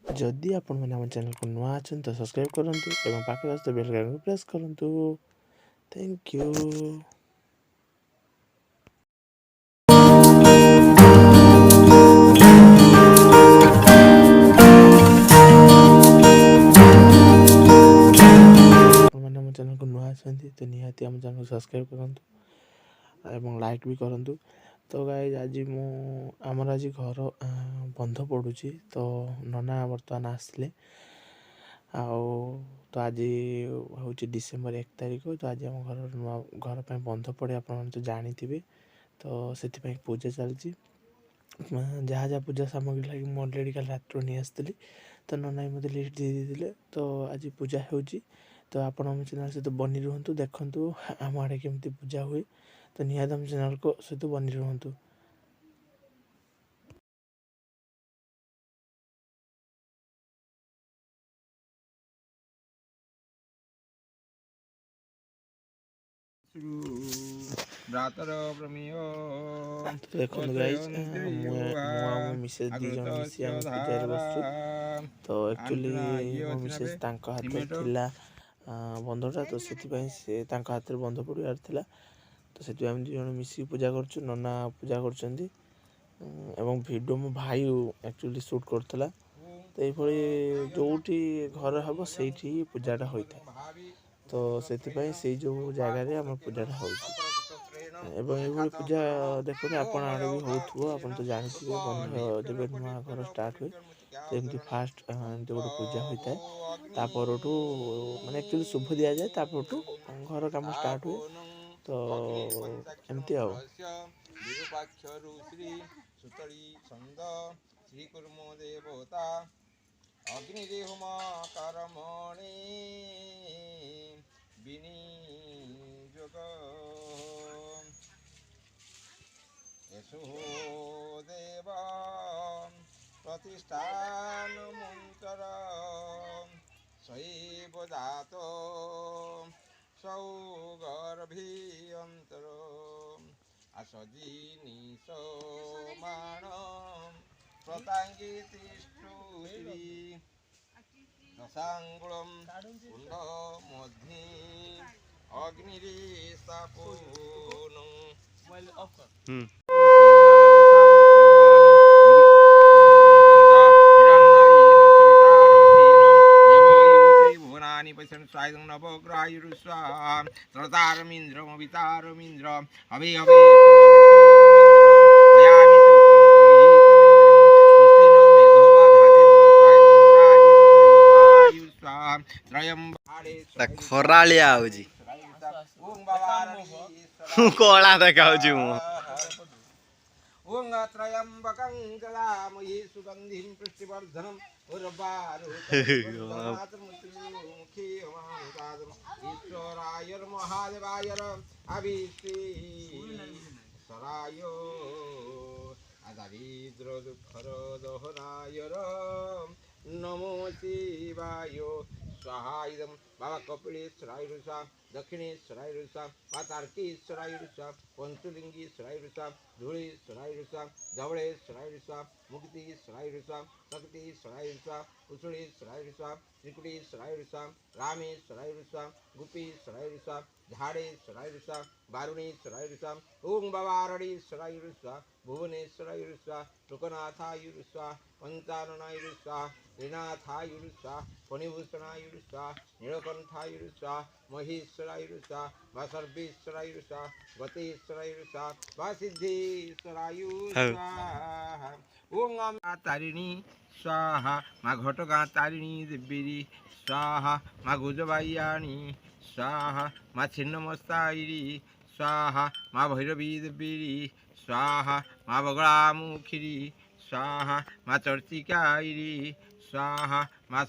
जदि आपण मैंने आम चैनल को नुआ अच्छा तो सब्सक्राइब करूँ और पाखे आस बेल आइकन को प्रेस करूँ। Thank you. मैंने चैनल को नुआ अच्छा तो निहाती आम चैनल को सब्सक्राइब करूँ लाइक भी करूँ। तो गाइज आज आमर आज घर बंध पड़ू तो नना बर्तमान आसले तो आज हूँ डिसेम्बर 1 तारिख तो आज आम घर नुआ घर पर बंध पड़े आप तो जानी तो से पूजा चलती जहाँ जहाँ पूजा सामग्री लगी मुझे अलरेडी कल रात नहीं आसती तो नना मत लिस्ट दे देते तो आज पूजा हो तो आप चैनल सहित बनी रुहतु देखु आम आड़े केमती पूजा हुए तो निहाद आम चैनल को सहित बनी रुहतु। देखो गाइज मो मिसेस दी जन मिसी आम पूजा बसु तो एक्चुअली मो मिसेस हाथ थिला बंधटा तो से हाथ में बंध पड़ार था तो से आम दी जन मिसिक पूजा कर नना पूजा कर वीडियो मो भाई एक्चुअली शूट करता तो ये जो घर हम से पूजाटा होता तो से जो जगार आम पूजाटा हो पूजा देखते आप आड़े भी हो तो जानते बंध जब नुआ घर स्टार्ट हुए तो एमती फास्ट एमती गोटे पूजा होता है तापर माने एक्चुअली शुभ दि जाए तापर घर कम स्टार्ट हुए तो एमती आ अग्निदेहुम कर्मणि विनियोग यशो देव प्रतिष्ठान मंत्र शैव जातो सौगर्भियंतर असजीनी सोमाण प्रतांगी तिष्ठुरी रसांगुलम कुंड मध्य अग्निरीसापून अभि अभि खरालिया कला देखा ओं त्रयंबकं जलामहे सुगंधिं पुष्टिवर्धनम् ईश्वराय महादेवाय अभिश्रेयराय दारिद्र दुःखर दहनाय नमो शिवाय स्वाहायदम बाबा कपिलेश्वराय रुषा दक्षिणेश्वराय रुषा पातार्केश्वराय रुषा पंचलिंगेश्वराय रुषा धूलेश्वराय रुषा धवलेश्वराय रुषा मुक्तेश्वराय रुषा शक्तेश्वराय रुषा कुशलेश्वराय रुषा त्रिकुटेश्वराय रुषा रामेश्वराय रुषा गोपेश्वराय रुषा झाड़ेश्वराय रुषा वारुणेश्वराय रुषा ओं बाबारणेश्वराय रुषा भुवनेश्वराय रुषा लोकनाथाय रुषा पंचाननाय रुषा त्रिनाथाय रुषा फणिभूषणाय रुषा नीलकंठाय रुषा महेश्वराय रुषा वा सर्वेश्वराय रुषा गतेश्वराय रुषा वा सिद्धेश्वराय स्वाहा ओं तारिणी स्वाहा माँ घटगा तारिणी देवी स्वाहा माँ गुजबाइयाणी स्वाहा माँ छिन्नमस्तायिरी स्वाहा माँ भैरवी देवी स्वाहा माँ बगलामुखिरी स्वाहा माँ चर्चिकायिरी स्वाहा माँ